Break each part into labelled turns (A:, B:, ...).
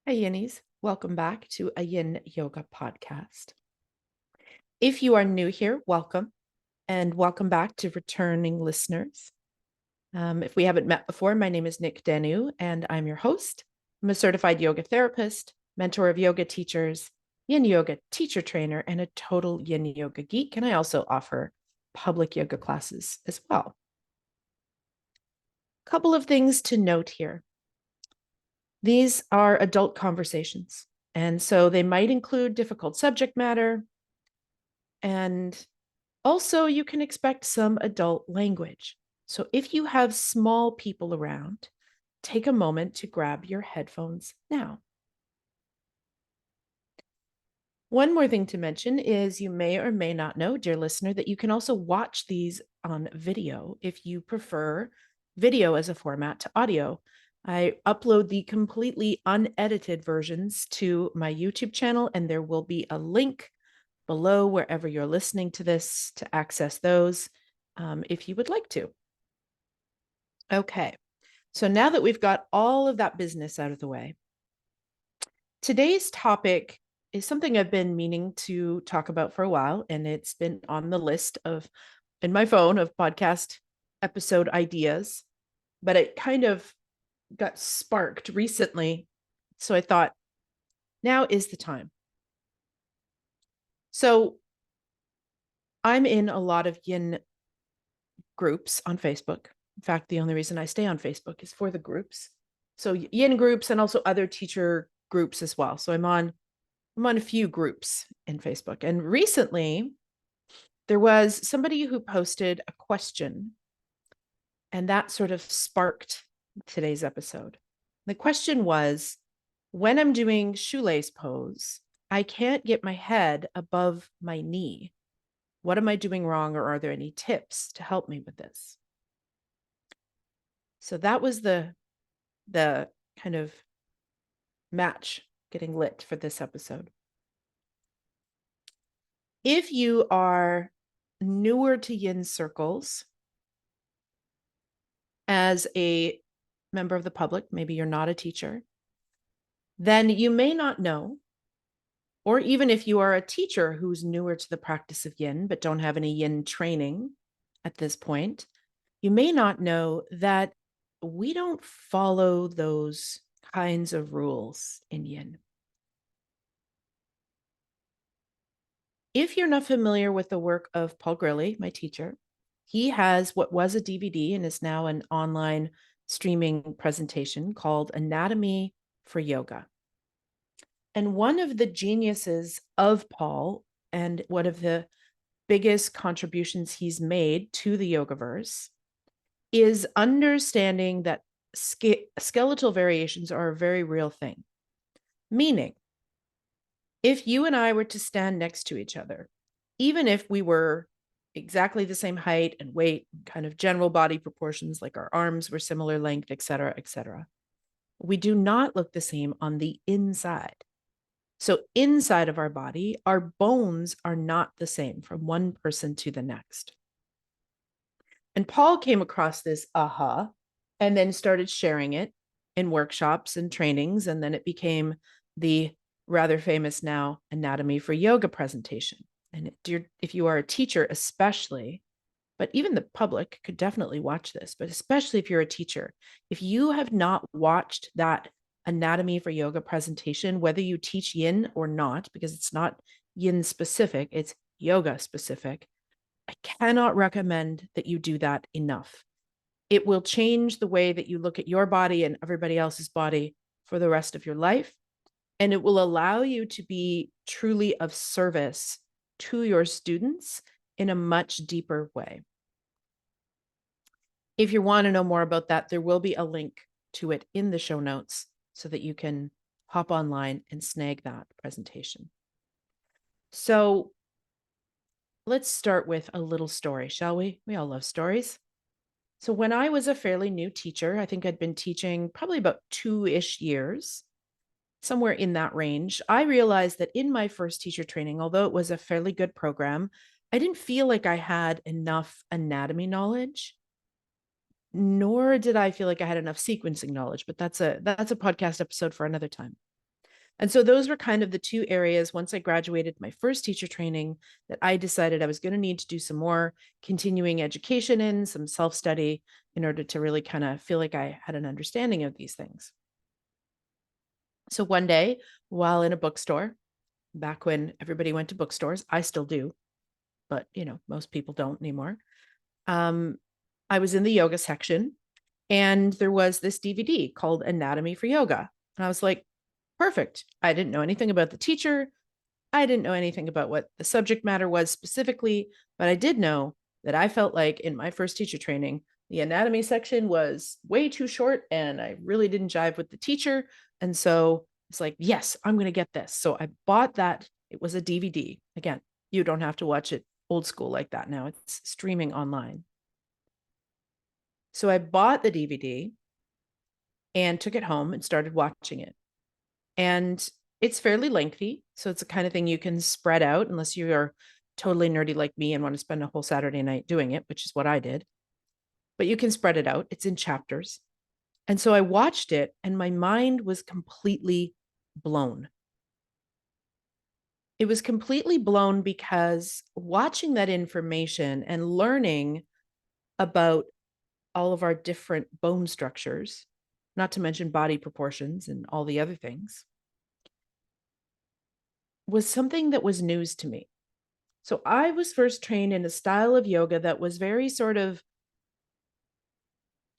A: Hi, Yinnies. Welcome back to a Yin Yoga Podcast. If you are new here, welcome, and welcome back to returning listeners. If we haven't met before, my name is Nick Danu, and I'm your host. I'm a certified yoga therapist, mentor of yoga teachers, Yin Yoga teacher trainer, and a total Yin Yoga geek. And I also offer public yoga classes as well. A couple of things to note here. These are adult conversations, and so they might include difficult subject matter. And also, you can expect some adult language. So if you have small people around, take a moment to grab your headphones now. One more thing to mention is you may or may not know, dear listener, that you can also watch these on video if you prefer video as a format to audio. I upload the completely unedited versions to my YouTube channel, and there will be a link below wherever you're listening to this to access those if you would like to. Okay, so now that we've got all of that business out of the way, today's topic is something I've been meaning to talk about for a while, and it's been on the list of in my phone of podcast episode ideas, but it kind of got sparked recently. So I thought, now is the time. So I'm in a lot of yin groups on Facebook. In fact, the only reason I stay on Facebook is for the groups. So yin groups and also other teacher groups as well. So I'm on a few groups in Facebook. And recently there was somebody who posted a question, and that sort of sparked today's episode. The question was, when I'm doing shoelace pose, I can't get my head above my knee. What am I doing wrong, or are there any tips to help me with this? So that was the kind of match getting lit for this episode. If you are newer to yin circles as a member of the public, maybe you're not a teacher, then you may not know, or even if you are a teacher who's newer to the practice of yin but don't have any yin training at this point, you may not know that we don't follow those kinds of rules in yin. If you're not familiar with the work of Paul Grilley, my teacher, he has what was a DVD and is now an online streaming presentation called Anatomy for Yoga. And one of the geniuses of Paul, and one of the biggest contributions he's made to the yogaverse, is understanding that skeletal variations are a very real thing. Meaning, if you and I were to stand next to each other, even if we were exactly the same height and weight, kind of general body proportions, like our arms were similar length, et cetera, we do not look the same on the inside. So inside of our body, our bones are not the same from one person to the next. And Paul came across this aha, and then started sharing it in workshops and trainings. And then it became the rather famous now Anatomy for Yoga presentation. And if you are a teacher, especially, but even the public could definitely watch this, but especially if you're a teacher, if you have not watched that Anatomy for Yoga presentation, whether you teach yin or not, because it's not yin specific, it's yoga specific, I cannot recommend that you do that enough. It will change the way that you look at your body and everybody else's body for the rest of your life. And it will allow you to be truly of service to your students in a much deeper way. If you want to know more about that, there will be a link to it in the show notes so that you can hop online and snag that presentation. So let's start with a little story, shall we? We all love stories. So when I was a fairly new teacher, I think I'd been teaching probably about 2-ish years, somewhere in that range, I realized that in my first teacher training, although it was a fairly good program, I didn't feel like I had enough anatomy knowledge, nor did I feel like I had enough sequencing knowledge, but that's a podcast episode for another time. And so those were kind of the two areas once I graduated my first teacher training that I decided I was going to need to do some more continuing education in, some self-study in order to really kind of feel like I had an understanding of these things. So one day, while in a bookstore, back when everybody went to bookstores, I still do, but most people don't anymore. I was in the yoga section and there was this DVD called Anatomy for Yoga. And I was like, perfect. I didn't know anything about the teacher. I didn't know anything about what the subject matter was specifically, but I did know that I felt like in my first teacher training, the anatomy section was way too short and I really didn't jive with the teacher. And so it's like, yes, I'm going to get this. So I bought that. It was a DVD. Again, you don't have to watch it old school like that now. It's streaming online. So I bought the DVD and took it home and started watching it. And it's fairly lengthy. So it's the kind of thing you can spread out unless you are totally nerdy like me and want to spend a whole Saturday night doing it, which is what I did. But you can spread it out. It's in chapters. And so I watched it and my mind was completely blown. It was completely blown because watching that information and learning about all of our different bone structures, not to mention body proportions and all the other things, was something that was news to me. So I was first trained in a style of yoga that was very sort of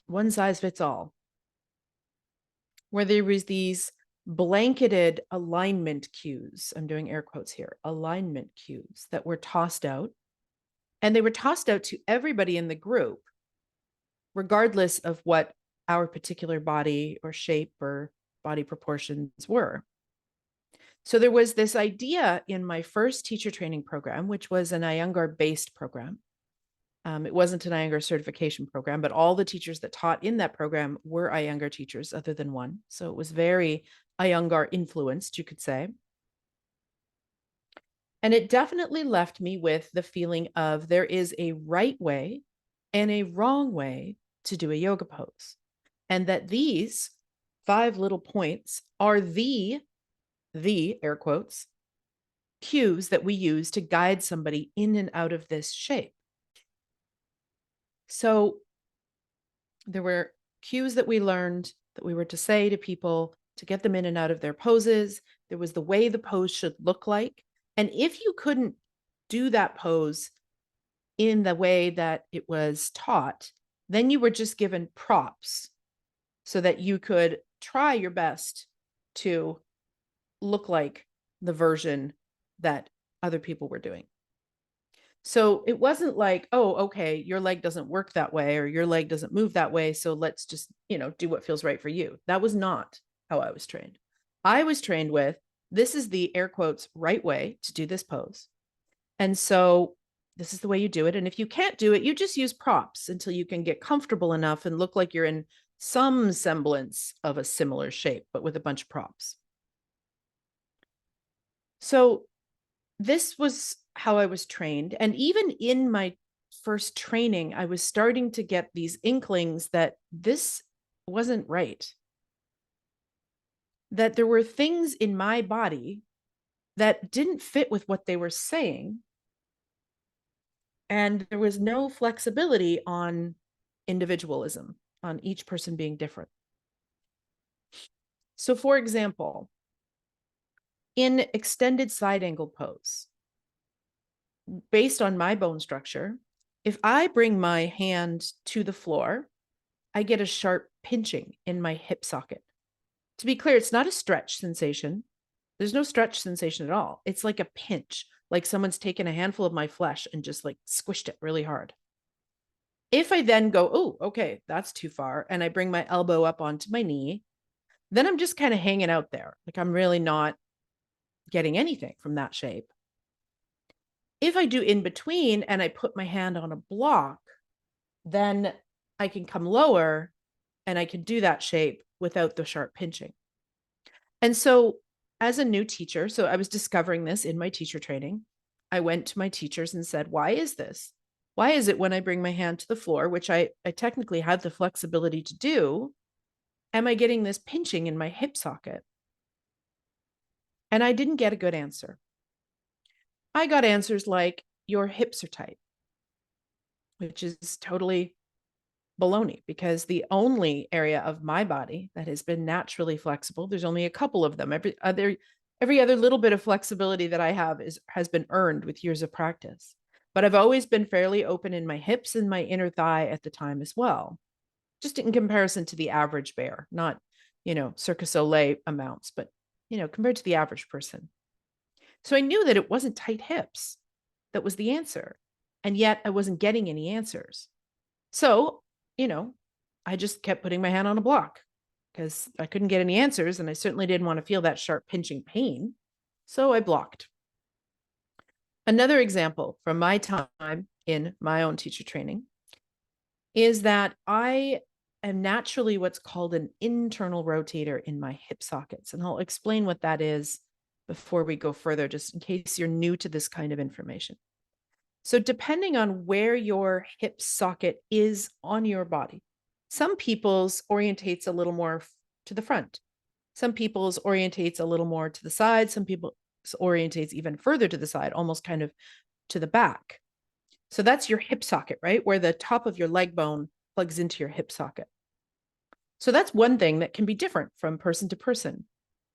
A: one size fits all, where there was these blanketed alignment cues. I'm doing air quotes here, alignment cues that were tossed out. And they were tossed out to everybody in the group, regardless of what our particular body or shape or body proportions were. So there was this idea in my first teacher training program, which was an Iyengar-based program. It wasn't an Iyengar certification program, but all the teachers that taught in that program were Iyengar teachers other than one. So it was very Iyengar influenced, you could say. And it definitely left me with the feeling of there is a right way and a wrong way to do a yoga pose. And that these 5 little points are the air quotes, cues that we use to guide somebody in and out of this shape. So there were cues that we learned that we were to say to people to get them in and out of their poses. There was the way the pose should look like. And if you couldn't do that pose in the way that it was taught, then you were just given props so that you could try your best to look like the version that other people were doing. So it wasn't like, oh, okay, your leg doesn't work that way or your leg doesn't move that way. So let's just, do what feels right for you. That was not how I was trained. I was trained with, this is the air quotes right way to do this pose. And so this is the way you do it. And if you can't do it, you just use props until you can get comfortable enough and look like you're in some semblance of a similar shape, but with a bunch of props. So this was how I was trained. And even in my first training, I was starting to get these inklings that this wasn't right. That there were things in my body that didn't fit with what they were saying. And there was no flexibility on individualism, on each person being different. So, for example, in extended side angle pose, based on my bone structure, if I bring my hand to the floor, I get a sharp pinching in my hip socket. To be clear, it's not a stretch sensation. There's no stretch sensation at all. It's like a pinch, like someone's taken a handful of my flesh and just like squished it really hard. If I then go, oh, okay, that's too far, and I bring my elbow up onto my knee, then I'm just kind of hanging out there. Like I'm really not getting anything from that shape. If I do in between and I put my hand on a block, then I can come lower and I can do that shape without the sharp pinching. And so as a new teacher, so I was discovering this in my teacher training, I went to my teachers and said, why is this? Why is it when I bring my hand to the floor, which I technically had the flexibility to do, am I getting this pinching in my hip socket? And I didn't get a good answer. I got answers like, your hips are tight, which is totally baloney, because the only area of my body that has been naturally flexible, there's only a couple of them. Every other little bit of flexibility that I have has been earned with years of practice. But I've always been fairly open in my hips and my inner thigh at the time as well, just in comparison to the average bear, not, Cirque du Soleil amounts, but, compared to the average person. So I knew that it wasn't tight hips that was the answer. And yet I wasn't getting any answers. So, I just kept putting my hand on a block because I couldn't get any answers. And I certainly didn't want to feel that sharp pinching pain. So I blocked. Another example from my time in my own teacher training is that I am naturally what's called an internal rotator in my hip sockets. And I'll explain what that is before we go further, just in case you're new to this kind of information. So depending on where your hip socket is on your body, some people's orientates a little more to the front. Some people's orientates a little more to the side. Some people's orientates even further to the side, almost kind of to the back. So that's your hip socket, right? Where the top of your leg bone plugs into your hip socket. So that's one thing that can be different from person to person.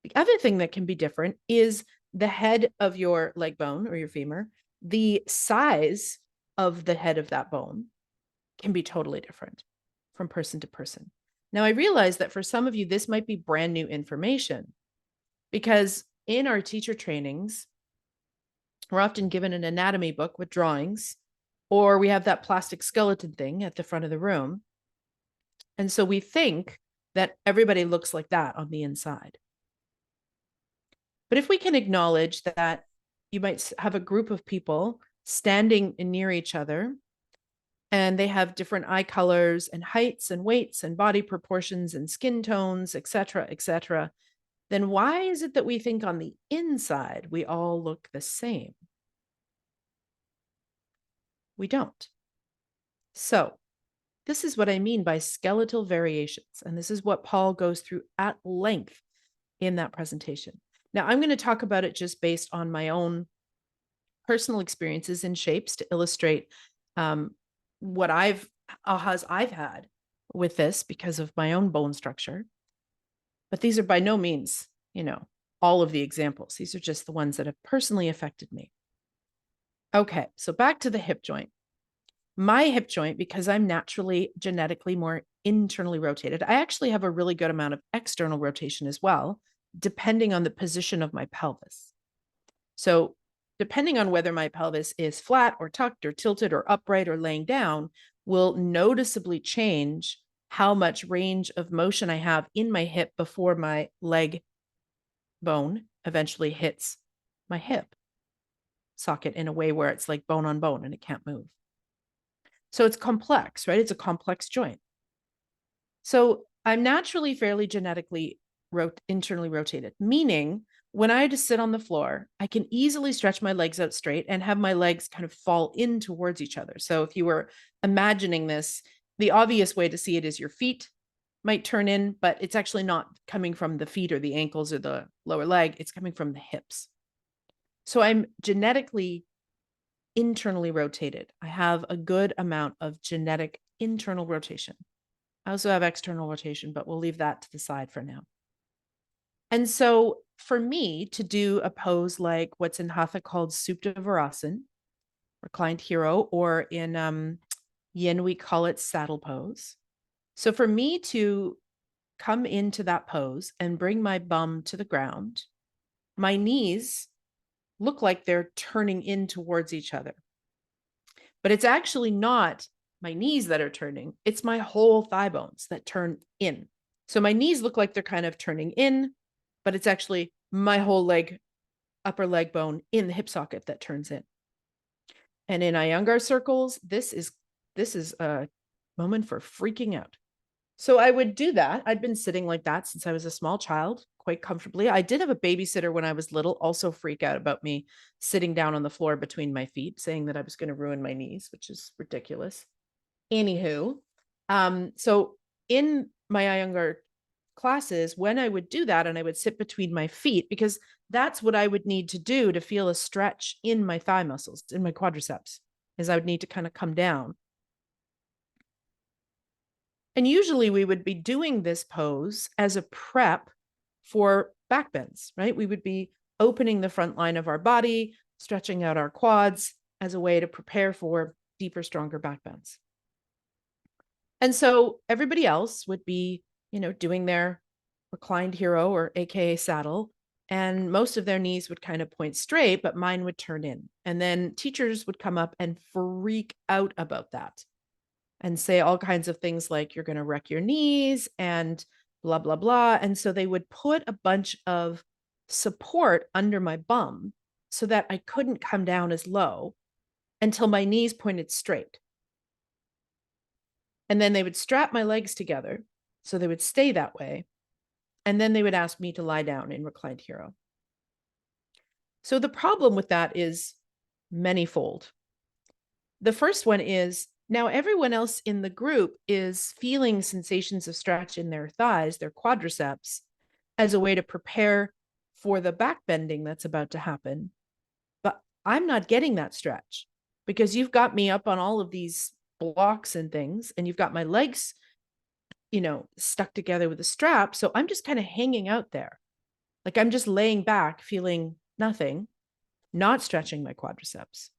A: The other thing that can be different is the head of your leg bone or your femur. The size of the head of that bone can be totally different from person to person. Now, I realize that for some of you, this might be brand new information, because in our teacher trainings, we're often given an anatomy book with drawings, or we have that plastic skeleton thing at the front of the room. And so we think that everybody looks like that on the inside. But if we can acknowledge that you might have a group of people standing near each other, and they have different eye colors and heights and weights and body proportions and skin tones, et cetera, then why is it that we think on the inside we all look the same? We don't. So this is what I mean by skeletal variations. And this is what Paul goes through at length in that presentation. Now, I'm going to talk about it just based on my own personal experiences in shapes to illustrate what ahas I've had with this because of my own bone structure. But these are by no means, all of the examples. These are just the ones that have personally affected me. Okay, so back to the hip joint. My hip joint, because I'm naturally genetically more internally rotated, I actually have a really good amount of external rotation as well, depending on the position of my pelvis. So depending on whether my pelvis is flat or tucked or tilted or upright or laying down, will noticeably change how much range of motion I have in my hip before my leg bone eventually hits my hip socket in a way where it's like bone on bone and it can't move. So it's complex, right? It's a complex joint. So I'm naturally fairly genetically internally rotated, meaning when I just sit on the floor, I can easily stretch my legs out straight and have my legs kind of fall in towards each other. So if you were imagining this, the obvious way to see it is your feet might turn in, but it's actually not coming from the feet or the ankles or the lower leg. It's coming from the hips. So I'm genetically internally rotated. I have a good amount of genetic internal rotation. I also have external rotation, but we'll leave that to the side for now. And so for me to do a pose like what's in Hatha called Supta Virasana, reclined hero, or in Yin, we call it saddle pose. So for me to come into that pose and bring my bum to the ground, my knees look like they're turning in towards each other. But it's actually not my knees that are turning. It's my whole thigh bones that turn in. So my knees look like they're kind of turning in, but it's actually my whole upper leg bone in the hip socket that turns in. And in Iyengar circles, this is a moment for freaking out. So I would do that. I'd been sitting like that since I was a small child, quite comfortably. I did have a babysitter when I was little, also freak out about me sitting down on the floor between my feet, saying that I was going to ruin my knees, which is ridiculous. Anywho, so in my Iyengar classes, when I would do that and I would sit between my feet, because that's what I would need to do to feel a stretch in my thigh muscles, in my quadriceps, is I would need to kind of come down. And usually we would be doing this pose as a prep for back bends, right? We would be opening the front line of our body, stretching out our quads as a way to prepare for deeper, stronger back bends. And so everybody else would be, doing their reclined hero, or AKA saddle, and most of their knees would kind of point straight, but mine would turn in. And then teachers would come up and freak out about that and say all kinds of things like, you're going to wreck your knees and blah, blah, blah. And so they would put a bunch of support under my bum so that I couldn't come down as low until my knees pointed straight. And then they would strap my legs together so they would stay that way. And then they would ask me to lie down in reclined hero. So the problem with that is manyfold. The first one is, now everyone else in the group is feeling sensations of stretch in their thighs, their quadriceps, as a way to prepare for the back bending that's about to happen. But I'm not getting that stretch because you've got me up on all of these blocks and things, and you've got my legs, stuck together with a strap. So I'm just kind of hanging out there. Like I'm just laying back, feeling nothing, not stretching my quadriceps,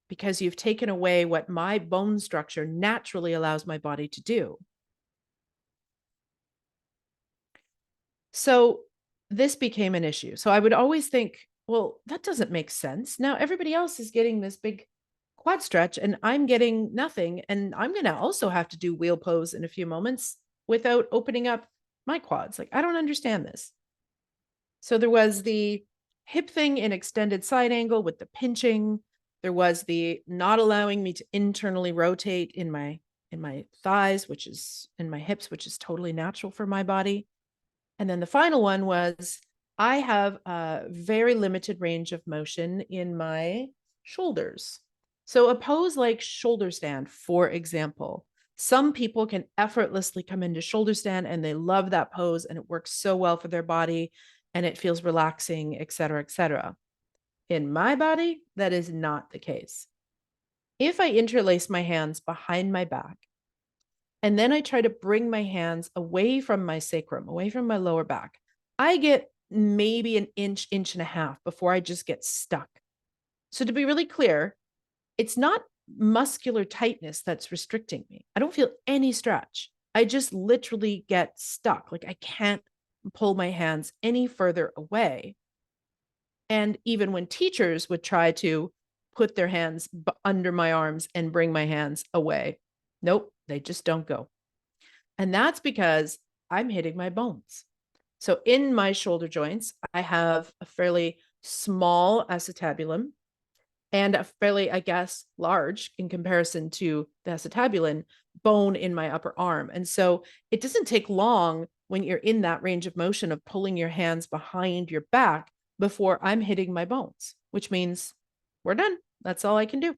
A: because you've taken away what my bone structure naturally allows my body to do. So this became an issue. So I would always think, well, that doesn't make sense. Now everybody else is getting this big quad stretch and I'm getting nothing. And I'm going to also have to do wheel pose in a few moments without opening up my quads. Like, I don't understand this. So there was the hip thing in extended side angle with the pinching. There was the not allowing me to internally rotate in my thighs, which is in my hips, which is totally natural for my body. And then the final one was, I have a very limited range of motion in my shoulders. So a pose like shoulder stand, for example, some people can effortlessly come into shoulder stand and they love that pose and it works so well for their body and it feels relaxing, et cetera, et cetera. In my body, that is not the case. If I interlace my hands behind my back, and then I try to bring my hands away from my sacrum, away from my lower back, I get maybe an inch, inch and a half before I just get stuck. So to be really clear, it's not muscular tightness that's restricting me. I don't feel any stretch. I just literally get stuck. Like I can't pull my hands any further away. And even when teachers would try to put their hands under my arms and bring my hands away, nope, they just don't go. And that's because I'm hitting my bones. So in my shoulder joints, I have a fairly small acetabulum and a fairly, I guess, large in comparison to the acetabulum bone in my upper arm. And so it doesn't take long when you're in that range of motion of pulling your hands behind your back before I'm hitting my bones, which means we're done. That's all I can do.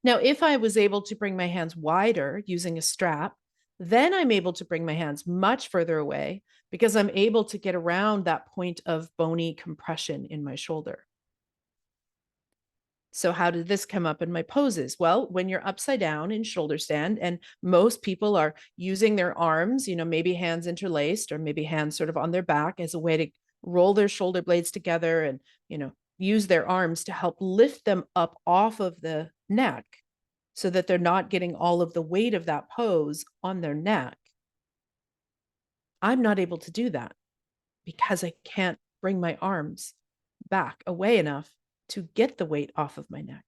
A: Now, if I was able to bring my hands wider using a strap, then I'm able to bring my hands much further away because I'm able to get around that point of bony compression in my shoulder. So how did this come up in my poses? Well, when you're upside down in shoulder stand and most people are using their arms, maybe hands interlaced or maybe hands sort of on their back as a way to roll their shoulder blades together and, use their arms to help lift them up off of the neck so that they're not getting all of the weight of that pose on their neck. I'm not able to do that because I can't bring my arms back away enough to get the weight off of my neck.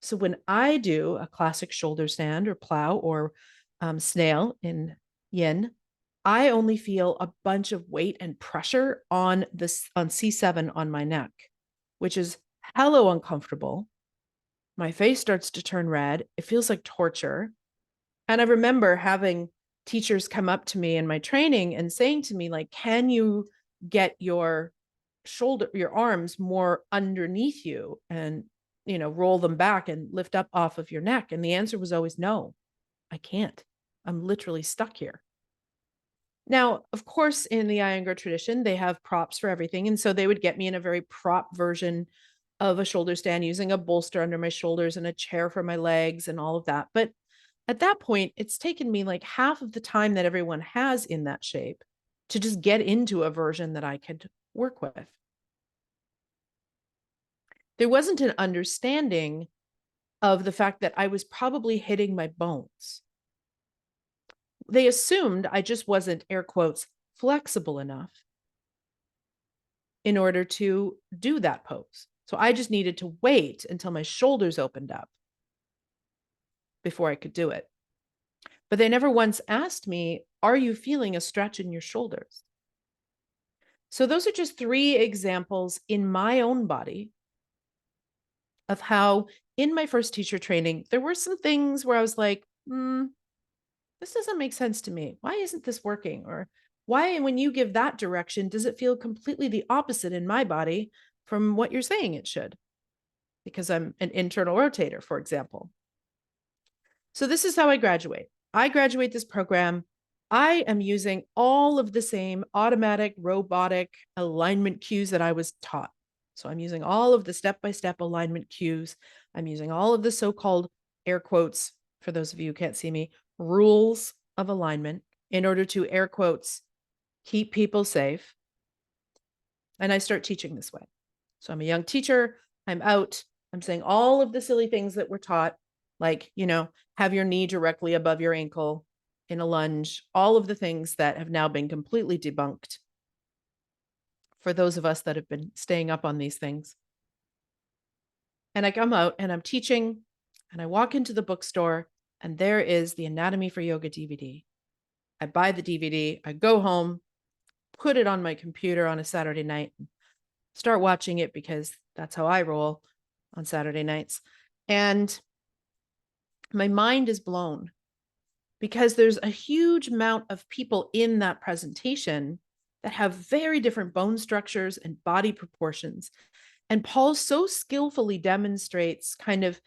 A: So when I do a classic shoulder stand or plow or snail in yin, I only feel a bunch of weight and pressure on C7 on my neck, which is hella uncomfortable. My face starts to turn red. It feels like torture. And I remember having teachers come up to me in my training and saying to me, like, can you get your arms more underneath you and, roll them back and lift up off of your neck? And the answer was always no, I can't. I'm literally stuck here. Now, of course, in the Iyengar tradition, they have props for everything. And so they would get me in a very prop version of a shoulder stand using a bolster under my shoulders and a chair for my legs and all of that. But at that point, it's taken me like half of the time that everyone has in that shape to just get into a version that I could work with. There wasn't an understanding of the fact that I was probably hitting my bones. They assumed I just wasn't, air quotes, flexible enough in order to do that pose. So I just needed to wait until my shoulders opened up before I could do it. But they never once asked me, are you feeling a stretch in your shoulders? So those are just 3 examples in my own body of how in my first teacher training, there were some things where I was like, this doesn't make sense to me. Why isn't this working? Or why, when you give that direction, does it feel completely the opposite in my body from what you're saying it should? Because I'm an internal rotator, for example. So this is how I graduate. I graduate this program. I am using all of the same automatic robotic alignment cues that I was taught. So I'm using all of the step-by-step alignment cues. I'm using all of the so-called, air quotes, for those of you who can't see me, rules of alignment in order to, air quotes, keep people safe. And I start teaching this way. So I'm a young teacher. I'm out. I'm saying all of the silly things that we're taught, like, have your knee directly above your ankle in a lunge, all of the things that have now been completely debunked for those of us that have been staying up on these things. And I come out and I'm teaching and I walk into the bookstore and there is the Anatomy for Yoga DVD. I buy the DVD, I go home, put it on my computer on a Saturday night, start watching it because that's how I roll on Saturday nights. And my mind is blown because there's a huge amount of people in that presentation that have very different bone structures and body proportions. And Paul so skillfully demonstrates kind of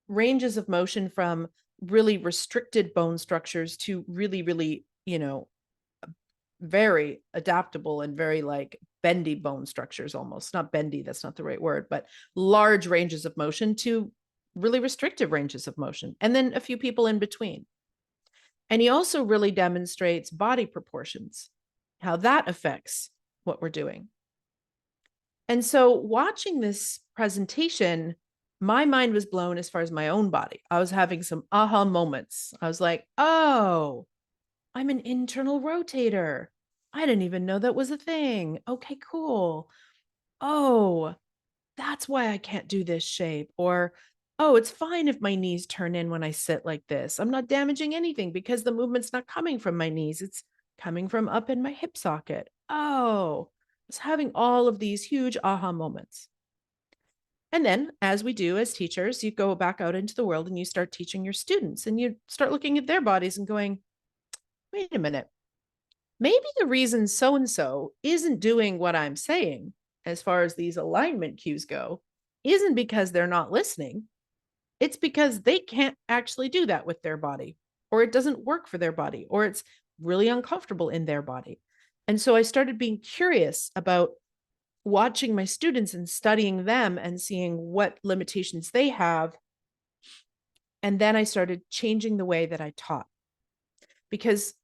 A: ranges of motion from really restricted bone structures to really, really, very adaptable and very like bendy bone structures, almost not bendy, that's not the right word, but large ranges of motion to really restrictive ranges of motion. And then a few people in between. And he also really demonstrates body proportions, how that affects what we're doing. And so watching this presentation, my mind was blown as far as my own body. I was having some aha moments. I was like, oh, I'm an internal rotator. I didn't even know that was a thing. Okay, cool. Oh, that's why I can't do this shape. Or, oh, it's fine if my knees turn in when I sit like this. I'm not damaging anything because the movement's not coming from my knees. It's coming from up in my hip socket. Oh, I was having all of these huge aha moments. And then, as we do as teachers, you go back out into the world and you start teaching your students and you start looking at their bodies and going, wait a minute, maybe the reason so-and-so isn't doing what I'm saying as far as these alignment cues go isn't because they're not listening. It's because they can't actually do that with their body, or it doesn't work for their body, or it's really uncomfortable in their body. And so I started being curious about watching my students and studying them and seeing what limitations they have. And then I started changing the way that I taught. Because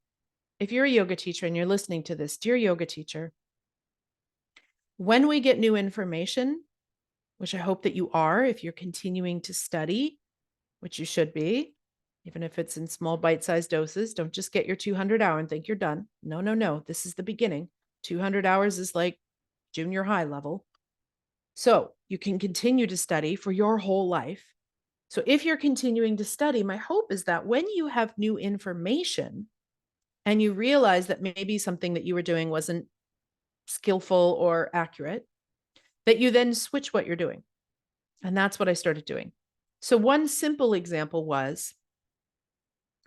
A: if you're a yoga teacher and you're listening to this, dear yoga teacher, when we get new information, which I hope that you are, if you're continuing to study, which you should be, even if it's in small bite-sized doses, don't just get your 200 hour and think you're done. No, no, no. This is the beginning. 200 hours is like junior high level. So you can continue to study for your whole life. So if you're continuing to study, my hope is that when you have new information and you realize that maybe something that you were doing wasn't skillful or accurate, that you then switch what you're doing. And that's what I started doing. So one simple example was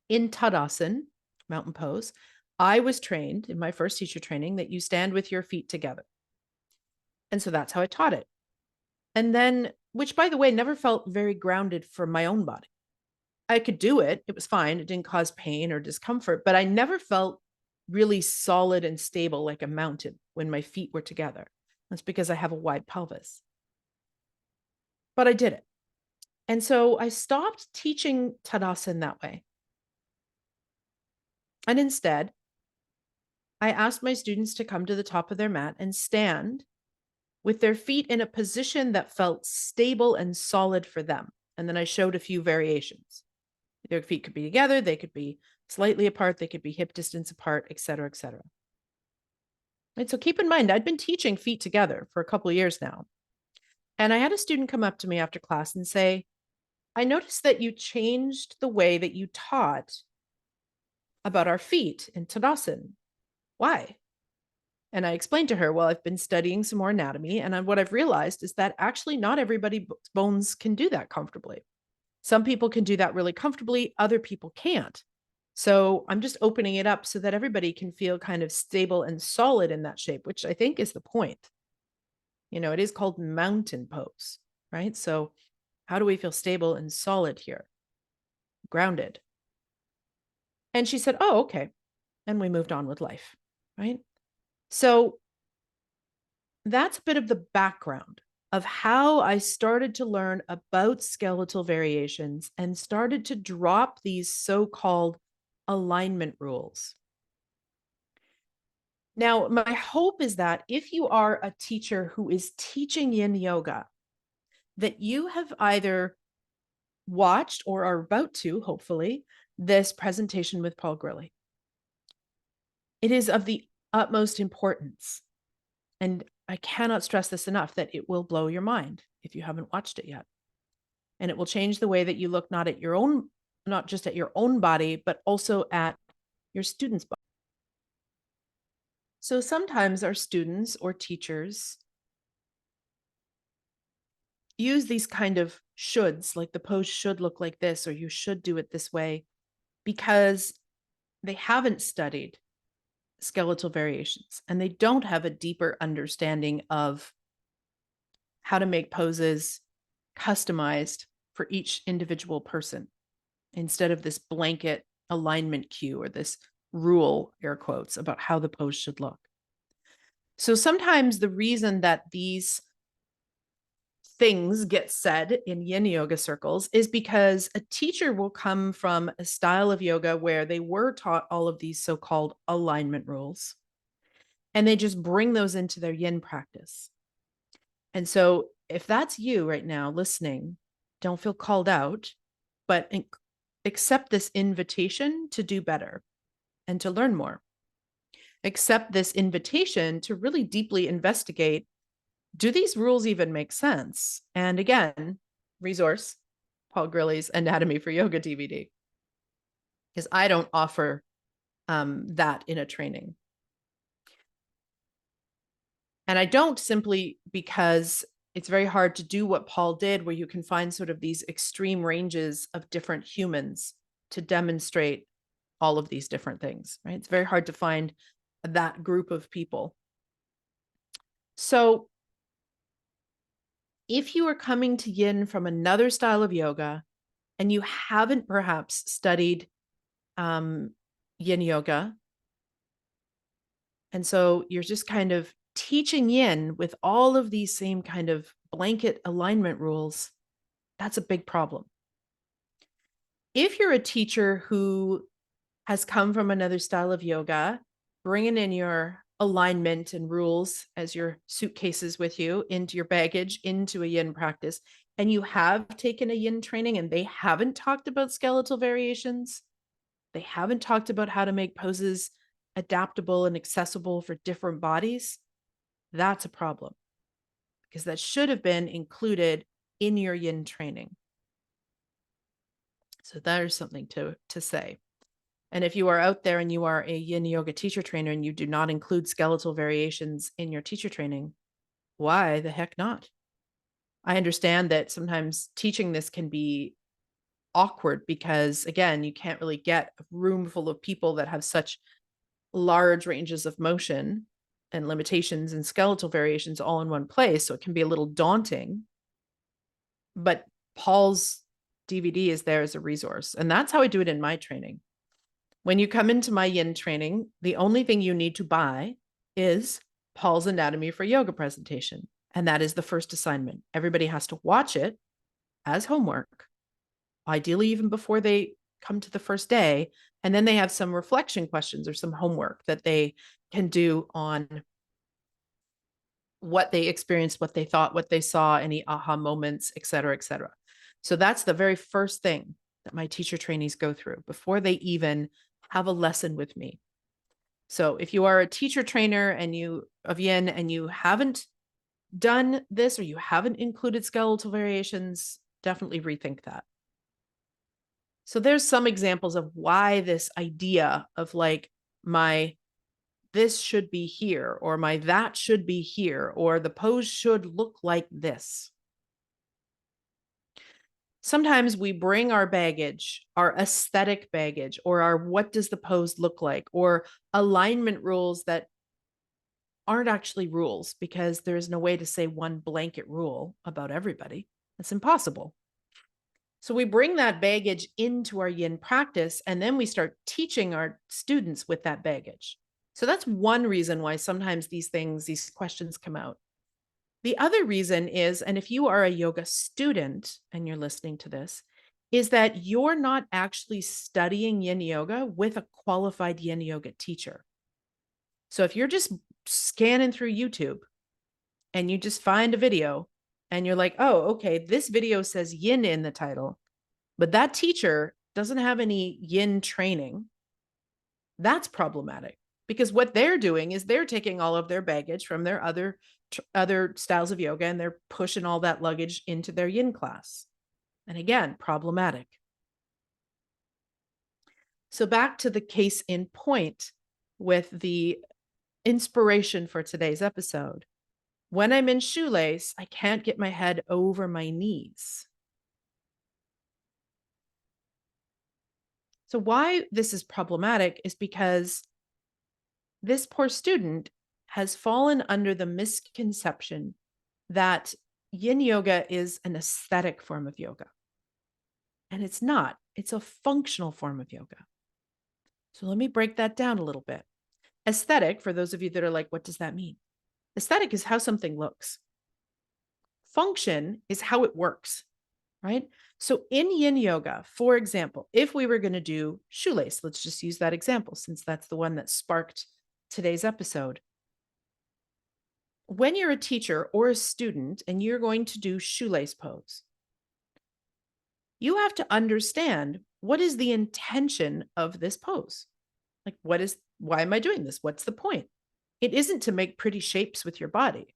A: in Tadasana, mountain pose, I was trained in my first teacher training that you stand with your feet together. And so that's how I taught it. And then, which by the way, never felt very grounded for my own body. I could do it. It was fine. It didn't cause pain or discomfort, but I never felt really solid and stable like a mountain when my feet were together. That's because I have a wide pelvis. But I did it. And so I stopped teaching Tadasana that way. And instead, I asked my students to come to the top of their mat and stand with their feet in a position that felt stable and solid for them. And then I showed a few variations. Their feet could be together, they could be slightly apart, they could be hip distance apart, et cetera, et cetera. And so keep in mind, I'd been teaching feet together for a couple of years now. And I had a student come up to me after class and say, I noticed that you changed the way that you taught about our feet in Tadasana. Why? And I explained to her, well, I've been studying some more anatomy. And what I've realized is that actually not everybody's bones can do that comfortably. Some people can do that really comfortably, other people can't. So I'm just opening it up so that everybody can feel kind of stable and solid in that shape, which I think is the point. You know, it is called mountain pose, right? So how do we feel stable and solid here? Grounded. And she said, oh, okay. And we moved on with life, right? So that's a bit of the background of how I started to learn about skeletal variations and started to drop these so-called alignment rules. Now, my hope is that if you are a teacher who is teaching yin yoga, that you have either watched or are about to, hopefully, this presentation with Paul Grilley. It is of the utmost importance. And I cannot stress this enough that it will blow your mind if you haven't watched it yet. And it will change the way that you look not just at your own body, but also at your students' body. So sometimes our students or teachers use these kind of shoulds, like the pose should look like this, or you should do it this way, because they haven't studied skeletal variations and they don't have a deeper understanding of how to make poses customized for each individual person instead of this blanket alignment cue or this rule, air quotes, about how the pose should look. So sometimes the reason that these things get said in yin yoga circles is because a teacher will come from a style of yoga where they were taught all of these so-called alignment rules, and they just bring those into their yin practice. And so if that's you right now listening, don't feel called out, but accept this invitation to do better and to learn more. Accept this invitation to really deeply investigate, do these rules even make sense? And again, resource, Paul Grilley's Anatomy for Yoga DVD, because I don't offer that in a training. And I don't simply because it's very hard to do what Paul did, where you can find sort of these extreme ranges of different humans to demonstrate all of these different things, right? It's very hard to find that group of people. So if you are coming to yin from another style of yoga and you haven't perhaps studied yin yoga, and so you're just kind of teaching yin with all of these same kind of blanket alignment rules, that's a big problem. If you're a teacher who has come from another style of yoga, bringing in your alignment and rules as your suitcases with you into your baggage into a yin practice, and you have taken a yin training and they haven't talked about skeletal variations, they haven't talked about how to make poses adaptable and accessible for different bodies, that's a problem, because that should have been included in your yin training. So that is something to say. And if you are out there and you are a yin yoga teacher trainer and you do not include skeletal variations in your teacher training, why the heck not? I understand that sometimes teaching this can be awkward because, again, you can't really get a room full of people that have such large ranges of motion and limitations and skeletal variations all in one place. So it can be a little daunting. But Paul's DVD is there as a resource. And that's how I do it in my training. When you come into my yin training, the only thing you need to buy is Paul's Anatomy for Yoga presentation. And that is the first assignment. Everybody has to watch it as homework, ideally even before they come to the first day. And then they have some reflection questions or some homework that they can do on what they experienced, what they thought, what they saw, any aha moments, et cetera, et cetera. So that's the very first thing that my teacher trainees go through before they even have a lesson with me. So if you are a teacher trainer and you of yin and you haven't done this or you haven't included skeletal variations, definitely rethink that. So there's some examples of why this idea of like my this should be here, or my that should be here, or the pose should look like this. Sometimes we bring our baggage, our aesthetic baggage, or our what does the pose look like, or alignment rules that aren't actually rules because there's no way to say one blanket rule about everybody. It's impossible. So we bring that baggage into our yin practice, and then we start teaching our students with that baggage. So that's one reason why sometimes these questions come out. The other reason is, and if you are a yoga student and you're listening to this, is that you're not actually studying yin yoga with a qualified yin yoga teacher. So if you're just scanning through YouTube and you just find a video and you're like, oh, okay, this video says yin in the title, but that teacher doesn't have any yin training, that's problematic. Because what they're doing is they're taking all of their baggage from their other styles of yoga and they're pushing all that luggage into their yin class. And again, problematic. So back to the case in point with the inspiration for today's episode. When I'm in shoelace, I can't get my head over my knees. So why this is problematic is because this poor student has fallen under the misconception that yin yoga is an aesthetic form of yoga. And it's not. It's a functional form of yoga. So let me break that down a little bit. Aesthetic, for those of you that are like, what does that mean? Aesthetic is how something looks. Function is how it works, right? So in yin yoga, for example, if we were going to do shoelace, let's just use that example since that's the one that sparked today's episode. When you're a teacher or a student and you're going to do shoelace pose, you have to understand what is the intention of this pose. Like, why am I doing this? What's the point? It isn't to make pretty shapes with your body.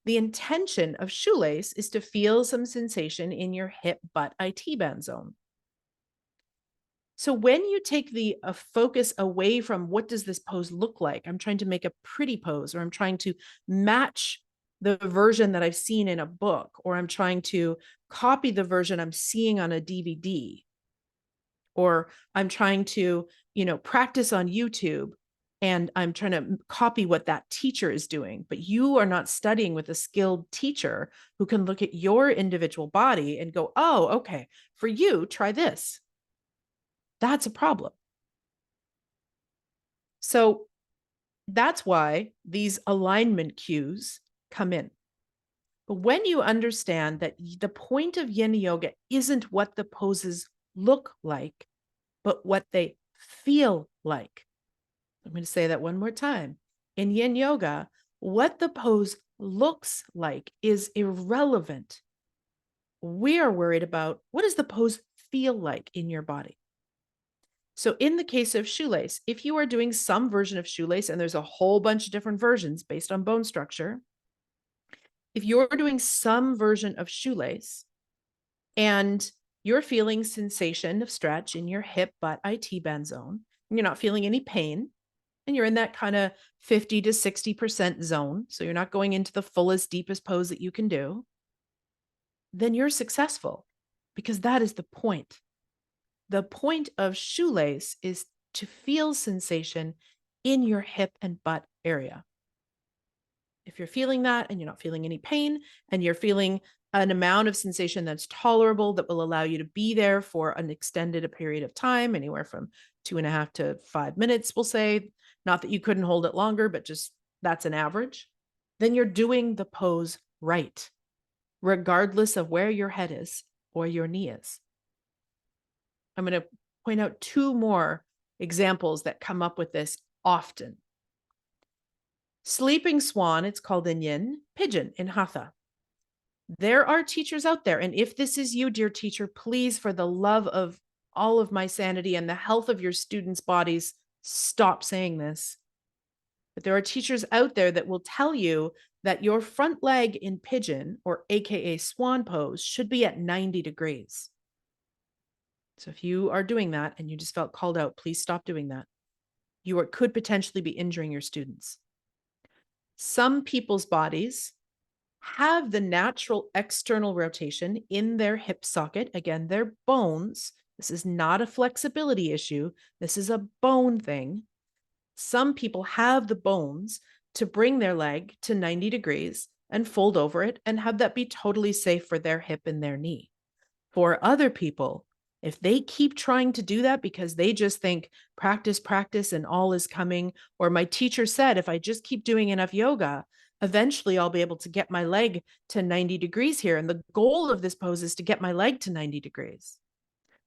A: The intention of shoelace is to feel some sensation in your hip, butt, IT band zone. So when you take the focus away from what does this pose look like? I'm trying to make a pretty pose, or I'm trying to match the version that I've seen in a book, or I'm trying to copy the version I'm seeing on a DVD, or I'm trying to, practice on YouTube and I'm trying to copy what that teacher is doing, but you are not studying with a skilled teacher who can look at your individual body and go, oh, okay, for you, try this. That's a problem. So that's why these alignment cues come in. But when you understand that the point of yin yoga isn't what the poses look like, but what they feel like. I'm going to say that one more time. In yin yoga, what the pose looks like is irrelevant. We are worried about what does the pose feel like in your body. So in the case of shoelace, if you are doing some version of shoelace, and there's a whole bunch of different versions based on bone structure, if you're doing some version of shoelace and you're feeling sensation of stretch in your hip, butt, IT band zone, and you're not feeling any pain, and you're in that kind of 50 to 60% zone, so you're not going into the fullest, deepest pose that you can do, then you're successful, because that is the point. The point of shoelace is to feel sensation in your hip and butt area. If you're feeling that and you're not feeling any pain and you're feeling an amount of sensation that's tolerable, that will allow you to be there for an extended period of time, anywhere from 2.5 to 5 minutes, we'll say. Not that you couldn't hold it longer, but just that's an average. Then you're doing the pose right, regardless of where your head is or your knee is. I'm going to point out 2 more examples that come up with this often. Sleeping swan, it's called in Yin, pigeon in Hatha. There are teachers out there, and if this is you, dear teacher, please, for the love of all of my sanity and the health of your students' bodies, stop saying this. But there are teachers out there that will tell you that your front leg in pigeon, or AKA swan pose, should be at 90 degrees. So if you are doing that and you just felt called out, please stop doing that. You could potentially be injuring your students. Some people's bodies have the natural external rotation in their hip socket. Again, their bones. This is not a flexibility issue. This is a bone thing. Some people have the bones to bring their leg to 90 degrees and fold over it and have that be totally safe for their hip and their knee. For other people, if they keep trying to do that because they just think practice, practice, and all is coming, or my teacher said, if I just keep doing enough yoga, eventually I'll be able to get my leg to 90 degrees here. And the goal of this pose is to get my leg to 90 degrees.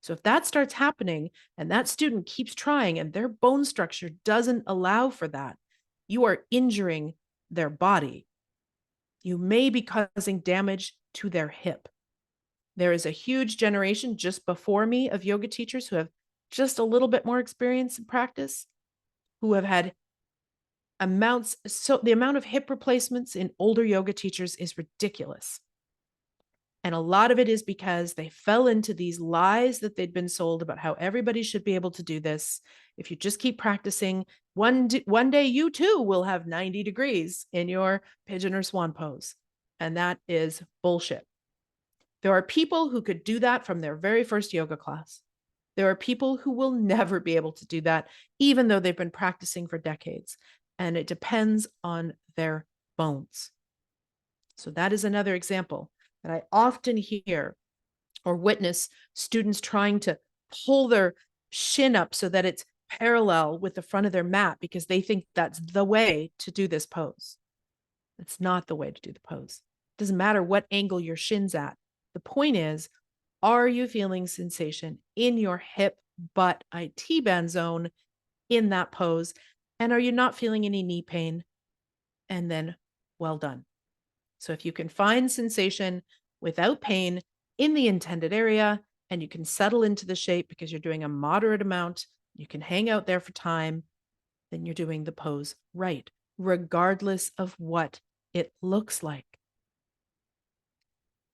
A: So if that starts happening and that student keeps trying and their bone structure doesn't allow for that, you are injuring their body. You may be causing damage to their hip. There is a huge generation just before me of yoga teachers who have just a little bit more experience in practice, who have had amounts. So the amount of hip replacements in older yoga teachers is ridiculous. And a lot of it is because they fell into these lies that they'd been sold about how everybody should be able to do this. If you just keep practicing, one day you too will have 90 degrees in your pigeon or swan pose. And that is bullshit. There are people who could do that from their very first yoga class. There are people who will never be able to do that, even though they've been practicing for decades. And it depends on their bones. So that is another example that I often hear or witness students trying to pull their shin up so that it's parallel with the front of their mat because they think that's the way to do this pose. It's not the way to do the pose. It doesn't matter what angle your shin's at. The point is, are you feeling sensation in your hip, butt, IT band zone in that pose? And are you not feeling any knee pain? And then, well done. So if you can find sensation without pain in the intended area, and you can settle into the shape because you're doing a moderate amount, you can hang out there for time, then you're doing the pose right, regardless of what it looks like.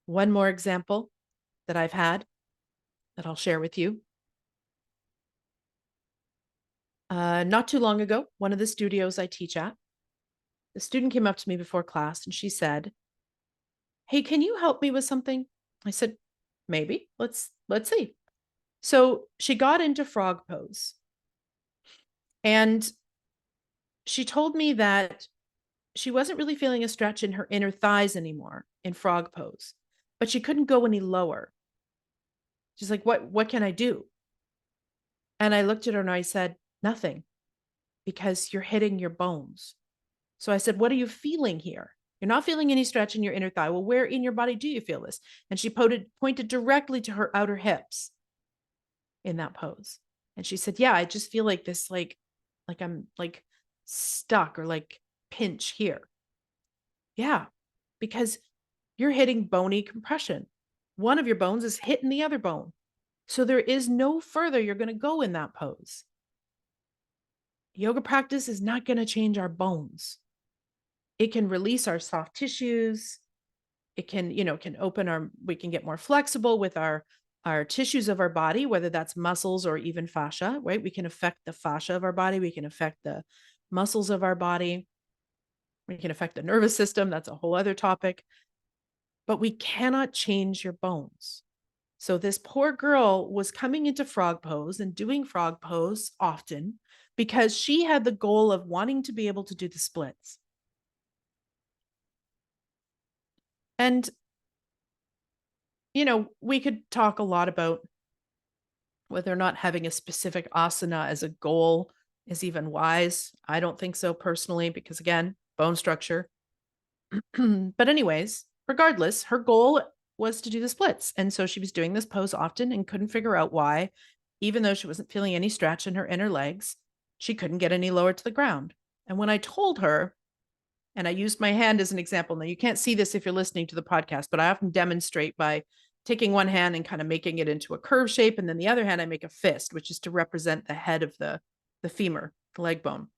A: One more example that I've had that I'll share with you. Not too long ago, one of the studios I teach at, the student came up to me before class and she said, "Hey, can you help me with something?" I said, "Maybe. Let's see." So she got into frog pose. And she told me that she wasn't really feeling a stretch in her inner thighs anymore in frog pose, but she couldn't go any lower. She's like, what can I do? And I looked at her and I said, nothing, because you're hitting your bones. So I said, what are you feeling here? You're not feeling any stretch in your inner thigh. Well, where in your body do you feel this? And she pointed directly to her outer hips in that pose. And she said, yeah, I just feel like this, like I'm like stuck or like pinch here. Yeah, because you're hitting bony compression. One of your bones is hitting the other bone. So there is no further you're going to go in that pose. Yoga practice is not going to change our bones. It can release our soft tissues. It can, can open we can get more flexible with our tissues of our body, whether that's muscles or even fascia, right? We can affect the fascia of our body. We can affect the muscles of our body. We can affect the nervous system. That's a whole other topic. But we cannot change your bones. So this poor girl was coming into frog pose and doing frog pose often because she had the goal of wanting to be able to do the splits. And we could talk a lot about whether or not having a specific asana as a goal is even wise. I don't think so personally, because again, bone structure. But anyways, regardless, her goal was to do the splits. And so she was doing this pose often and couldn't figure out why, even though she wasn't feeling any stretch in her inner legs, she couldn't get any lower to the ground. And when I told her, and I used my hand as an example. Now, you can't see this if you're listening to the podcast, but I often demonstrate by taking one hand and kind of making it into a curve shape. And then the other hand, I make a fist, which is to represent the head of the femur, the leg bone.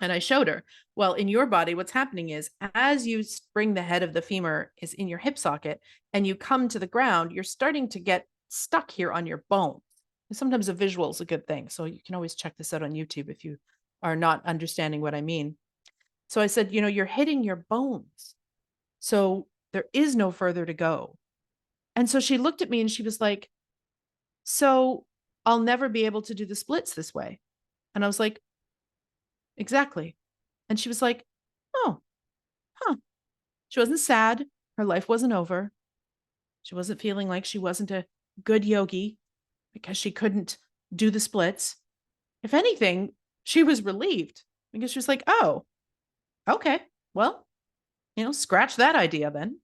A: And I showed her, well, in your body, what's happening is as you bring the head of the femur is in your hip socket and you come to the ground, you're starting to get stuck here on your bone. And sometimes a visual is a good thing. So you can always check this out on YouTube if you are not understanding what I mean. So I said, you're hitting your bones. So there is no further to go. And so she looked at me and she was like, so I'll never be able to do the splits this way. And I was like, exactly. And she was like, oh, huh. She wasn't sad. Her life wasn't over. She wasn't feeling like she wasn't a good yogi because she couldn't do the splits. If anything, she was relieved because she was like, oh, okay, well, scratch that idea then.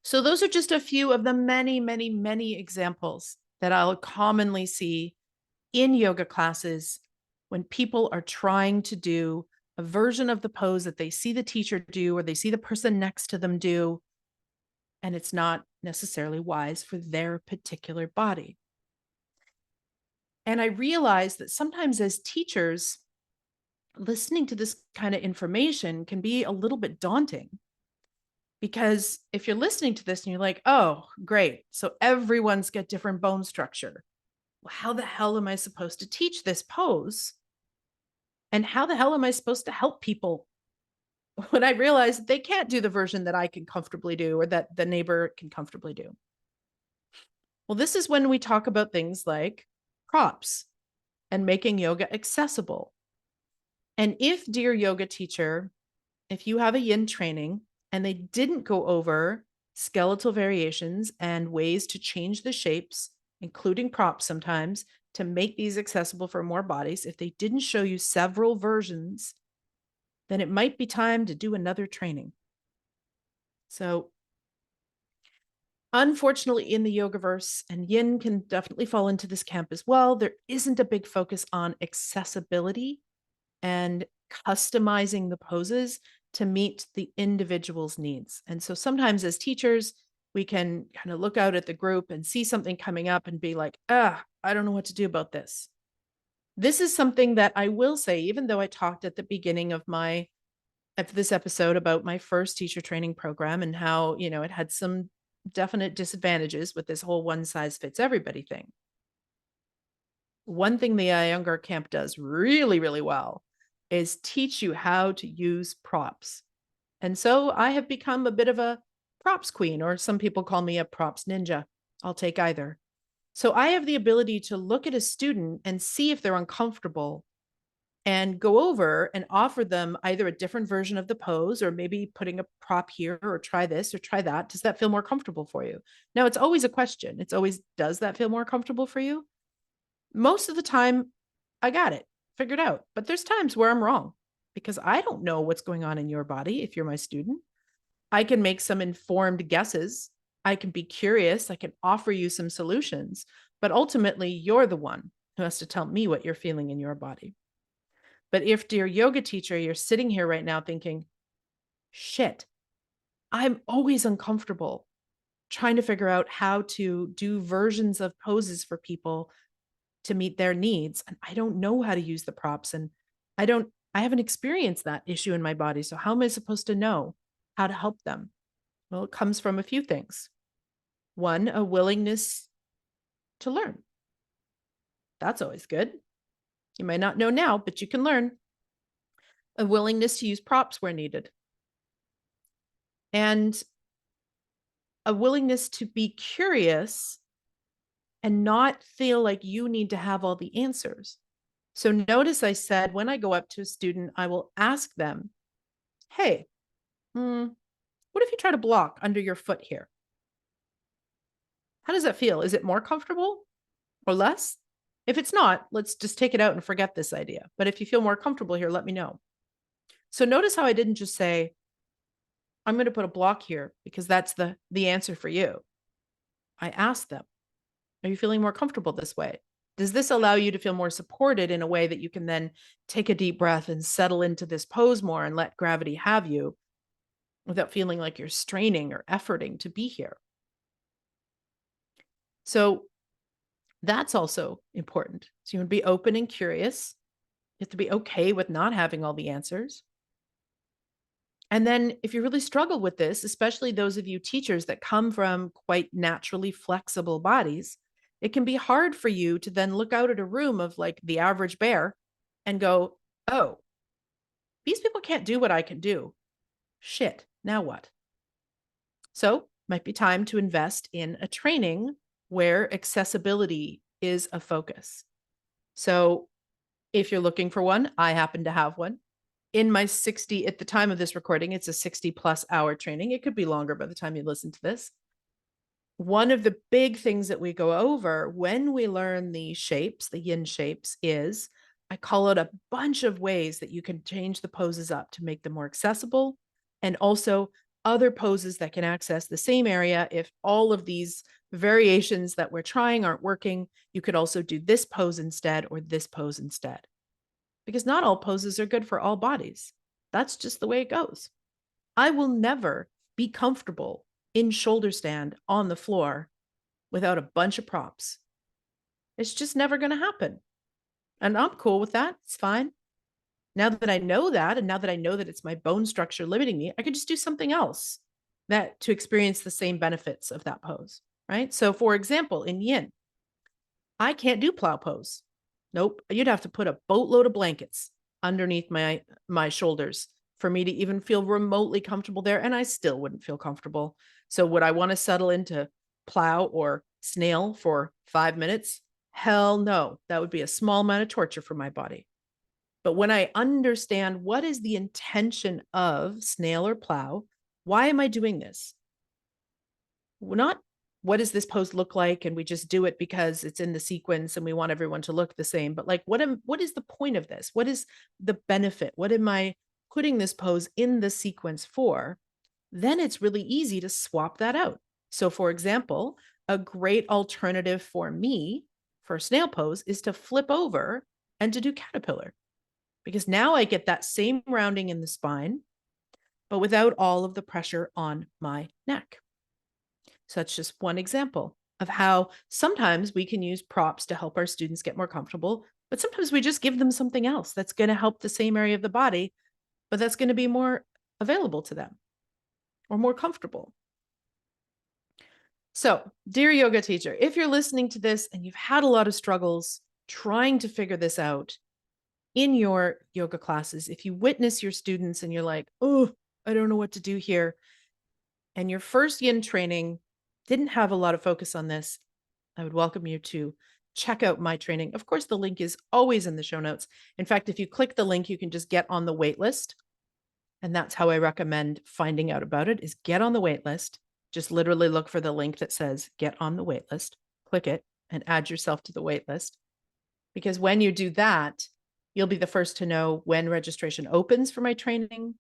A: So those are just a few of the many, many, many examples that I'll commonly see in yoga classes when people are trying to do a version of the pose that they see the teacher do or they see the person next to them do, and it's not necessarily wise for their particular body. And I realize that sometimes as teachers, listening to this kind of information can be a little bit daunting. Because if you're listening to this and you're like, oh, great. So everyone's got different bone structure. Well, how the hell am I supposed to teach this pose? And how the hell am I supposed to help people when I realize they can't do the version that I can comfortably do or that the neighbor can comfortably do? Well, this is when we talk about things like props and making yoga accessible. And if, dear yoga teacher, if you have a yin training and they didn't go over skeletal variations and ways to change the shapes, including props sometimes, to make these accessible for more bodies, if they didn't show you several versions, then it might be time to do another training. So unfortunately, in the yogaverse, and yin can definitely fall into this camp as well, there isn't a big focus on accessibility and customizing the poses to meet the individual's needs. And so sometimes as teachers, we can kind of look out at the group and see something coming up and be like, I don't know what to do about this. This is something that I will say, even though I talked at the beginning of this episode about my first teacher training program and how, it had some definite disadvantages with this whole one size fits everybody thing. One thing the younger camp does really, really well is teach you how to use props. And so I have become a bit of a props queen, or some people call me a props ninja. I'll take either. So I have the ability to look at a student and see if they're uncomfortable and go over and offer them either a different version of the pose or maybe putting a prop here or try this or try that. Does that feel more comfortable for you? Now, it's always a question. It's always, does that feel more comfortable for you? Most of the time, I got it figured out. But there's times where I'm wrong because I don't know what's going on in your body if you're my student. I can make some informed guesses. I can be curious. I can offer you some solutions. But ultimately, you're the one who has to tell me what you're feeling in your body. But if, dear yoga teacher, you're sitting here right now thinking, shit, I'm always uncomfortable trying to figure out how to do versions of poses for people to meet their needs. And I don't know how to use the props. And I haven't experienced that issue in my body. So how am I supposed to know how to help them? Well, it comes from a few things. One, a willingness to learn. That's always good. You might not know now, but you can learn. A willingness to use props where needed. And a willingness to be curious and not feel like you need to have all the answers. So notice I said, when I go up to a student, I will ask them, hey, what if you try to block under your foot here? How does that feel? Is it more comfortable or less? If it's not, let's just take it out and forget this idea. But if you feel more comfortable here, let me know. So notice how I didn't just say, I'm going to put a block here because that's the answer for you. I asked them, are you feeling more comfortable this way? Does this allow you to feel more supported in a way that you can then take a deep breath and settle into this pose more and let gravity have you without feeling like you're straining or efforting to be here? So that's also important. So you want to be open and curious. You have to be okay with not having all the answers. And then if you really struggle with this, especially those of you teachers that come from quite naturally flexible bodies, it can be hard for you to then look out at a room of like the average bear and go, oh, these people can't do what I can do. Shit, now what? So might be time to invest in a training where accessibility is a focus. So if you're looking for one, I happen to have one. In my 60, at the time of this recording, it's a 60+ hour training. It could be longer by the time you listen to this. One of the big things that we go over when we learn the shapes, the yin shapes, is I call out a bunch of ways that you can change the poses up to make them more accessible, and also other poses that can access the same area. If all of these variations that we're trying aren't working, you could also do this pose instead or this pose instead, because not all poses are good for all bodies. That's just the way it goes. I will never be comfortable in shoulder stand on the floor without a bunch of props. It's just never going to happen. And I'm cool with that. It's fine. Now that I know that, and now that I know that it's my bone structure limiting me, I could just do something else that to experience the same benefits of that pose, right? So for example, in yin, I can't do plow pose. Nope. You'd have to put a boatload of blankets underneath my shoulders for me to even feel remotely comfortable there. And I still wouldn't feel comfortable. So would I want to settle into plow or snail for 5 minutes? Hell no. That would be a small amount of torture for my body. But when I understand what is the intention of snail or plow, why am I doing this? Not what does this pose look like, and we just do it because it's in the sequence and we want everyone to look the same, but like what is the point of this? What is the benefit? What am I putting this pose in the sequence for? Then it's really easy to swap that out. So for example, a great alternative for me for snail pose is to flip over and to do caterpillar, because now I get that same rounding in the spine, but without all of the pressure on my neck. So that's just one example of how sometimes we can use props to help our students get more comfortable, but sometimes we just give them something else that's going to help the same area of the body, but that's going to be more available to them or more comfortable. So, dear yoga teacher, if you're listening to this and you've had a lot of struggles trying to figure this out in your yoga classes, if you witness your students and you're like, oh, I don't know what to do here, and your first yin training didn't have a lot of focus on this, I would welcome you to check out my training. Of course, the link is always in the show notes. In fact, if you click the link, you can just get on the wait list. And that's how I recommend finding out about it, is get on the wait list. Just literally look for the link that says get on the wait list, click it, and add yourself to the wait list. Because when you do that, you'll be the first to know when registration opens for my training.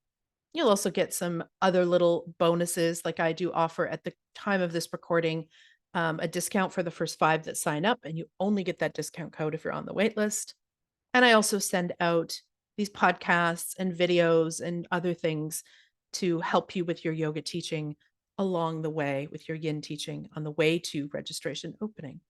A: You'll also get some other little bonuses, like I do offer at the time of this recording, a discount for the first 5 that sign up, and you only get that discount code if you're on the wait list. And I also send out these podcasts and videos and other things to help you with your yoga teaching along the way, with your yin teaching on the way to registration opening.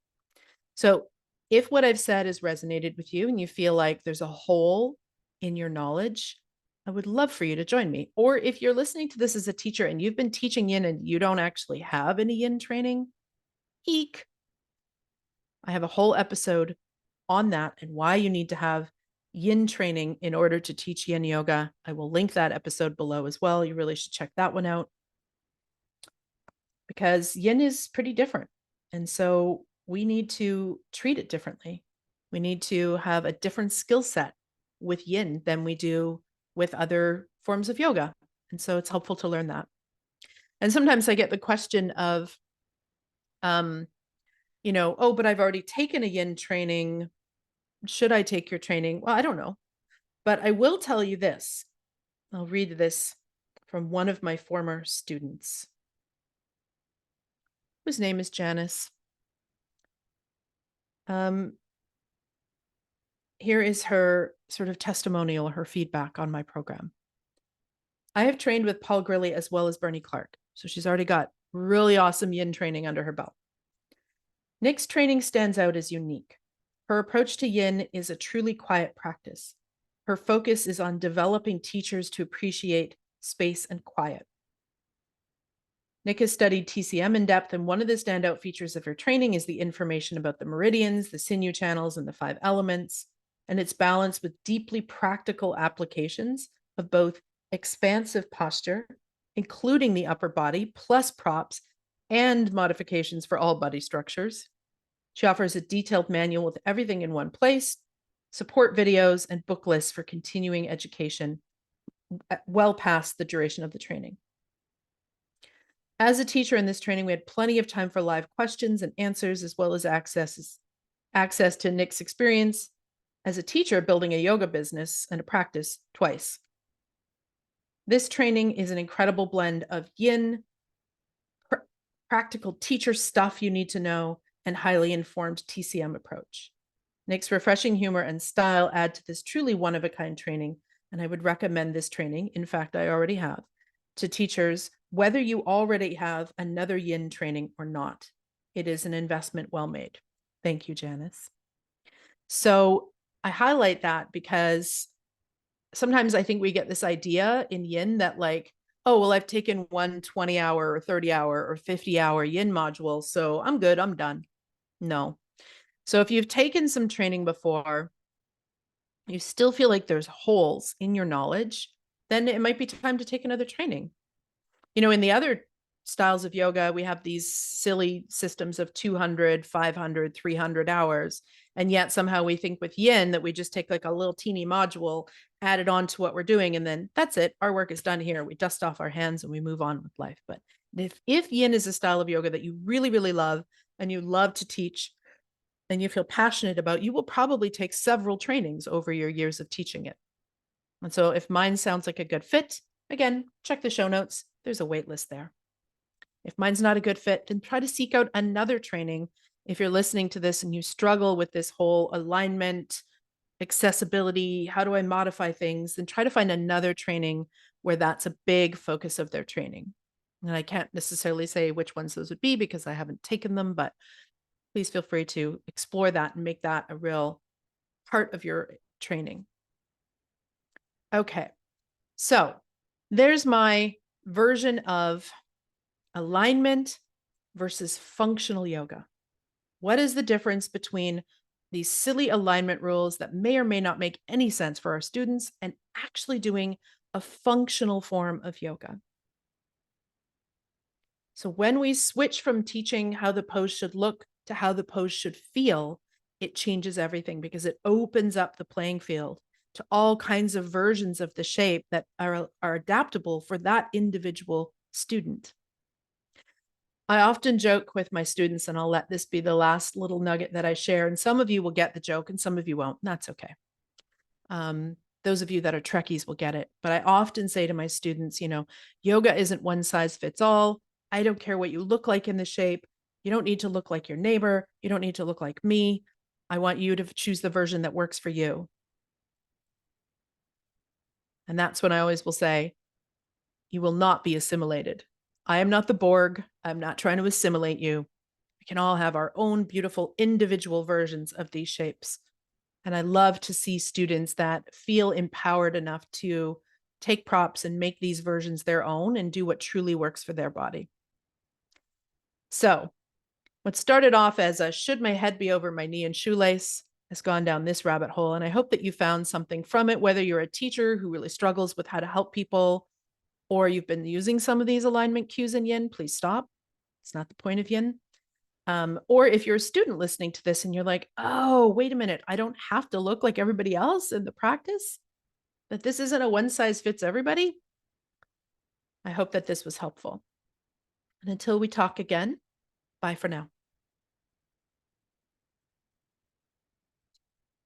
A: So if what I've said has resonated with you and you feel like there's a hole in your knowledge, I would love for you to join me. Or if you're listening to this as a teacher and you've been teaching yin and you don't actually have any yin training, eek. I have a whole episode on that and why you need to have yin training in order to teach yin yoga. I will link that episode below as well. You really should check that one out, because yin is pretty different. And so we need to treat it differently. We need to have a different skill set with yin than we do with other forms of yoga. And so it's helpful to learn that. And sometimes I get the question of, oh, but I've already taken a yin training. Should I take your training? Well, I don't know. But I will tell you this. I'll read this from one of my former students, whose name is Janice. Here is her sort of testimonial, her feedback on my program. I have trained with Paul Grilley as well as Bernie Clark. So she's already got really awesome yin training under her belt. Nick's training stands out as unique. Her approach to yin is a truly quiet practice. Her focus is on developing teachers to appreciate space and quiet. Nick has studied TCM in depth, and one of the standout features of her training is the information about the meridians, the sinew channels, and the 5 elements, and it's balanced with deeply practical applications of both expansive posture, including the upper body, plus props and modifications for all body structures. She offers a detailed manual with everything in one place, support videos, and book lists for continuing education well past the duration of the training. As a teacher in this training, we had plenty of time for live questions and answers, as well as access to Nick's experience as a teacher building a yoga business and a practice twice. This training is an incredible blend of yin, practical teacher stuff you need to know, and highly informed TCM approach. Nick's refreshing humor and style add to this truly one-of-a-kind training, and I would recommend this training, in fact, I already have, to teachers, whether you already have another yin training or not. It is an investment well made. Thank you, Janice. So I highlight that because sometimes I think we get this idea in yin that like, oh, well, I've taken one 20-hour or 30-hour or 50-hour yin module, so I'm good, I'm done. No. So if you've taken some training before, you still feel like there's holes in your knowledge, then it might be time to take another training. In the other styles of yoga, we have these silly systems of 200, 500, 300 hours. And yet somehow we think with yin that we just take like a little teeny module, add it on to what we're doing, and then that's it. Our work is done here. We dust off our hands and we move on with life. But if yin is a style of yoga that you really, really love and you love to teach and you feel passionate about, you will probably take several trainings over your years of teaching it. And so if mine sounds like a good fit, again, check the show notes. There's a wait list there. If mine's not a good fit, then try to seek out another training. If you're listening to this and you struggle with this whole alignment, accessibility, how do I modify things, then try to find another training where that's a big focus of their training. And I can't necessarily say which ones those would be because I haven't taken them, but please feel free to explore that and make that a real part of your training. Okay, so there's my version of alignment versus functional yoga. What is the difference between these silly alignment rules that may or may not make any sense for our students and actually doing a functional form of yoga? So when we switch from teaching how the pose should look to how the pose should feel, it changes everything because it opens up the playing field to all kinds of versions of the shape that are adaptable for that individual student. I often joke with my students, and I'll let this be the last little nugget that I share, and some of you will get the joke and some of you won't. That's okay. Those of you that are Trekkies will get it. But I often say to my students, yoga isn't one size fits all. I don't care what you look like in the shape. You don't need to look like your neighbor. You don't need to look like me. I want you to choose the version that works for you. And that's when I always will say, you will not be assimilated. I am not the Borg. I'm not trying to assimilate you. We can all have our own beautiful individual versions of these shapes. And I love to see students that feel empowered enough to take props and make these versions their own and do what truly works for their body. So what started off as a should my head be over my knee and shoelace has gone down this rabbit hole. And I hope that you found something from it, whether you're a teacher who really struggles with how to help people, or you've been using some of these alignment cues in yin, please stop. It's not the point of yin. Or if you're a student listening to this and you're like, oh, wait a minute, I don't have to look like everybody else in the practice, that this isn't a one size fits everybody. I hope that this was helpful. And until we talk again, bye for now.